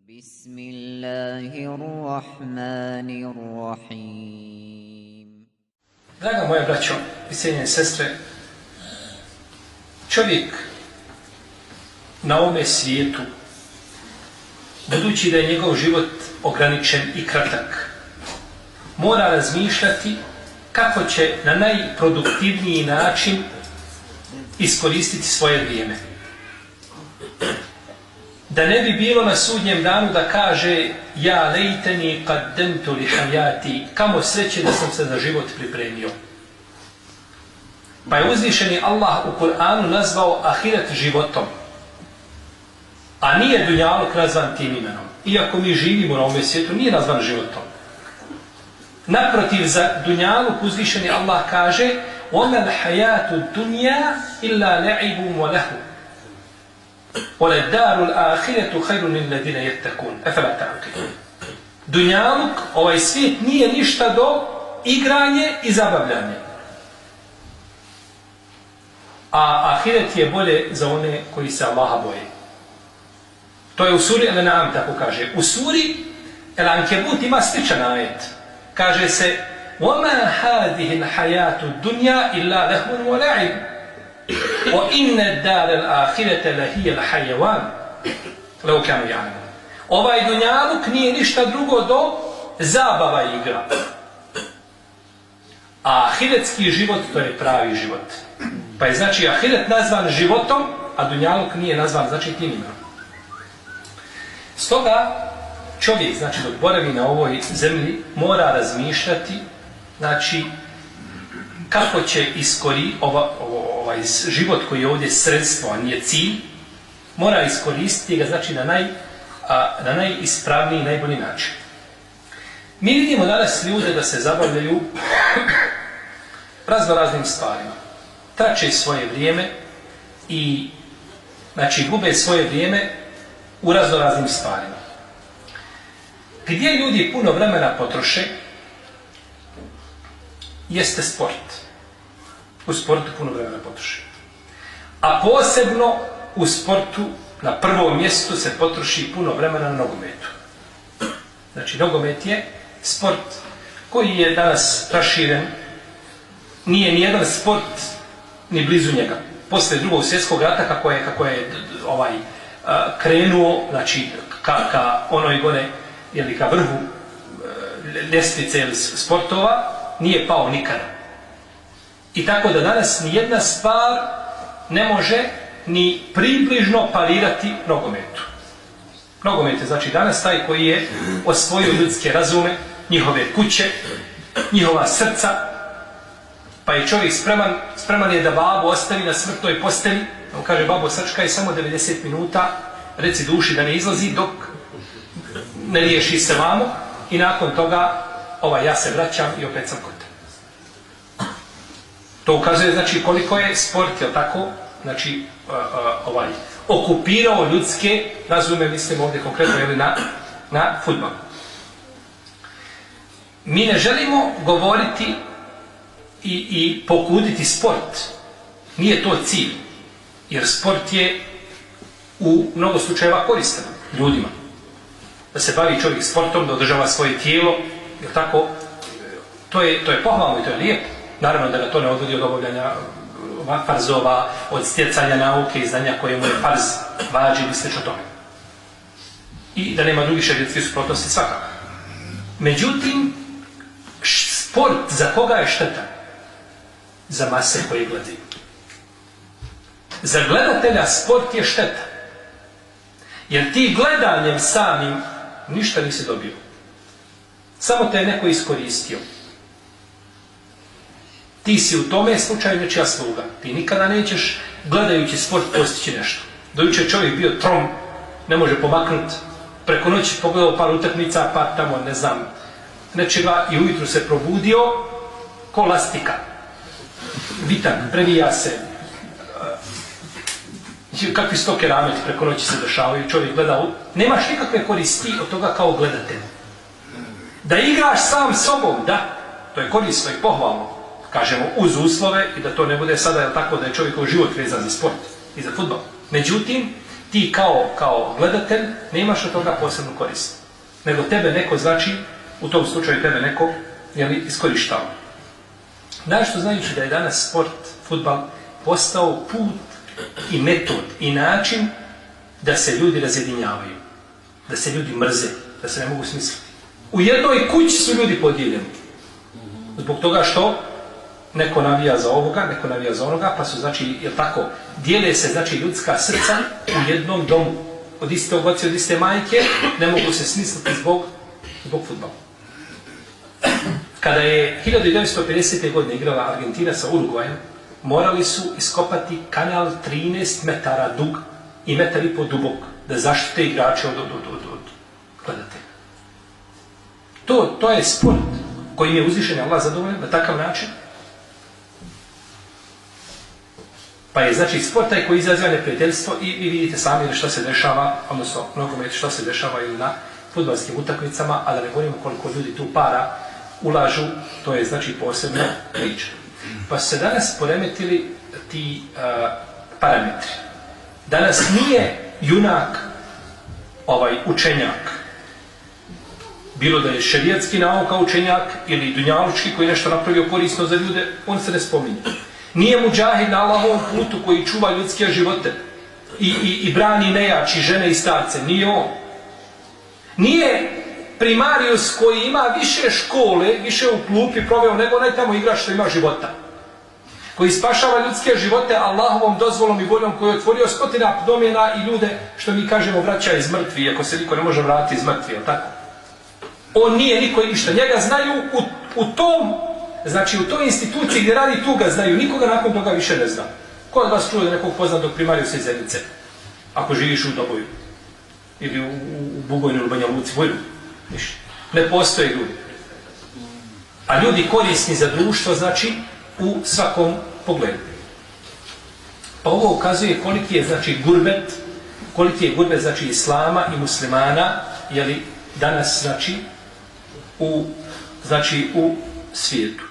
بسم الله الرحمن الرحيم. Draga moja braćo i cijenjene sestre, čovjek na ovome svijetu, budući da je njegov život ograničen i kratak, mora razmišljati kako će na najproduktivniji način iskoristiti svoje vrijeme. Da ne bi bilo na sudnjem danu da kaže ja lejteni qaddamtu li hayati, kamo sreće da sam se za život pripremio. Pa je uzvišeni Allah u Kur'anu nazvao ahiret životom, a nije dunjaluk nazvan tim imenom. Iako mi živimo na ovom svijetu, nije nazvan životom. Naprotiv, za dunjaluk uzvišeni Allah kaže وَمَا الْحَيَاتُ الدُّنْيَا إِلَّا لَعِبٌ وَلَهُ وَلَدَّارُ الْآخِرَةُ خَيْرٌ لِلَّذِينَ يَتَّقُونَ أَفَلَا تَعْقِلُونَ. Dunjaluk, ovaj svijet, nije ništa do igranje i zabavljanje. A ahiret je bolje za one koji se Allaha boje. To je u suri Al-An'am tako kaže. U suri Al-Ankebut ima sličan ajet. Kaže se وَمَا هَذِهِ الْحَيَاتُ الدُّنْيَا إِلَّا لَهْوٌ وَلَعِبٌ وَإِنَّ الدَّارَ الْآخِرَةَ لَهِيَ الْحَيَوَانُ لَوْ كَانُوا يَعْلَمُونَ. Ovaj dunjaluk nije ništa drugo do zabava i igra. A ahiretski život, to je pravi život. Pa je znači ahiret nazvan životom, a dunjaluk nije nazvan znači tim imenom. Stoga čovjek, znači dok boravi na ovoj zemlji, mora razmišljati, znači kako će iskoristiti ovaj život koji je ovdje sredstvo, a nije cilj, mora iskoristiti ga znači na najispravniji, najbolji način. Mi vidimo danas ljude da se zabavljaju raznoraznim stvarima. Trače svoje vrijeme i znači gube svoje vrijeme u raznoraznim stvarima. Gdje ljudi puno vremena potroše jeste sport. U sportu puno vremena potroši. A posebno u sportu na prvom mjestu se potroši puno vremena na nogometu. Znači nogomet je sport koji je danas raširen. Nije nijedan sport ni blizu njega. Poslije Drugog svjetskog rata kako je krenuo, znači ka onoj gore ili ka vrhu ljestvice ili sportova, nije pao nikada. I tako da danas nijedna stvar ne može ni približno parirati nogometu. Nogomet je znači danas taj koji je osvojio ljudske razume, njihove kuće, njihova srca, pa je čovjek spreman je da babu ostavi na smrtnoj postelji. On kaže, babo, sačekaj samo 90 minuta, reci duši da ne izlazi dok ne riješi se vamo i nakon toga ja se vraćam i opet sam kod tebe. To ukazuje znači koliko je sport, jel tako, znači okupirao ljudske razume, mislim ovdje konkretno ili na fudbal. Mi ne želimo govoriti i pokuditi sport. Nije to cilj. Jer sport je u mnogo slučajeva koristan ljudima. Da se bavi čovjek sportom, da održava svoje tijelo, jer tako, to je pohvalno i to je lijepo. Naravno da ga to ne odvodi od obavljanja farzova, od stjecanja nauke i znanja koje mu je farz, vađib i slično tome. I da nema drugih šerijatskih suprotnosti svakako. Međutim, sport za koga je štetan? Za mase koje gledaju. Za gledatelja sport je štetan. Jer ti gledanjem samim ništa nisi dobio. Samo te je neko iskoristio. Ti si u tome slučaju nečija sluga. Ti nikada nećeš gledajući sport postići nešto. Do jučer čovjek bio trom, ne može pomaknuti. Preko noći pogledao par utakmica, pa tamo ne znam nečega i ujutru se probudio ko lastika. Vitan, previja se. Kakvi stoke rameti preko noći se dešavaju, čovjek gleda, nemaš nikakve koristi od toga kao gledatelj. Da igraš sam sobom, da, to je korisno i pohvalno, kažemo uz uslove i da to ne bude sada tako da je čovjekov život vezan za sport i za fudbal. Međutim, ti kao gledatelj nemaš od toga posebnu korist. Nego tebe neko, znači, u tom slučaju tebe neko iskorištava. Našto znajući da je danas sport, fudbal, postao put i metod i način da se ljudi razjedinjavaju, da se ljudi mrze, da se ne mogu smisliti. U jednoj kući su ljudi podijeljeni. Zbog toga što neko navija za ovoga, neko navija za onoga, pa su, znači, jel tako, dijele se, znači, ljudska srca u jednom domu. Od istog oca, od iste majke, ne mogu se smisliti zbog fudbala. Kada je 1950. godine igrala Argentina sa Urugvajem, morali su iskopati kanal 13 metara dug i 1,5 metar dubok da zaštite igrače od gledatelja. To je sport kojim je uzvišen Allah zadovoljan na takav način. Pa je, znači, sport taj koji izaziva neprijateljstvo i vi vidite sami što se dešava, odnosno nogomet što se dešava ili na fudbalskim utakmicama, a da ne govorimo koliko ljudi tu para ulažu, to je, znači, posebna priča. Pa su se danas poremetili ti parametri. Danas nije junak učenjak, bilo da je šerijatski nauka učenjak ili dunjalučki koji nešto napravio korisno za ljude, on se ne spominje. Nije muđahid na Allahovom putu koji čuva ljudske živote i brani nejači, žene i starce, nije on. Nije primarijus koji ima više škole, više u klupi proveo nego onaj tamo igrač što ima života. Koji spašava ljudske živote Allahovom dozvolom i voljom, koji je otvorio stotina domjena i ljude, što mi kažemo, vraća iz mrtvi, iako se niko ne može vratiti iz mrtvi, je li tako? On nije niko i ništa. Njega znaju u toj instituciji gdje radi, tu ga znaju. Nikoga nakon toga više ne zna. Ko od vas čuje da nekog poznatog primarijusa iz Zenice? Ako živiš u Doboju. Ili u Bugojnu ili Banja Luci. Vojnu. Ništa. Ne postoje ljudi. A ljudi korisni za društvo, znači, u svakom pogledu. Pa ovo ukazuje koliki je, znači, gurbet, znači, islama i muslimana, jeli, danas, znači, u svijetu.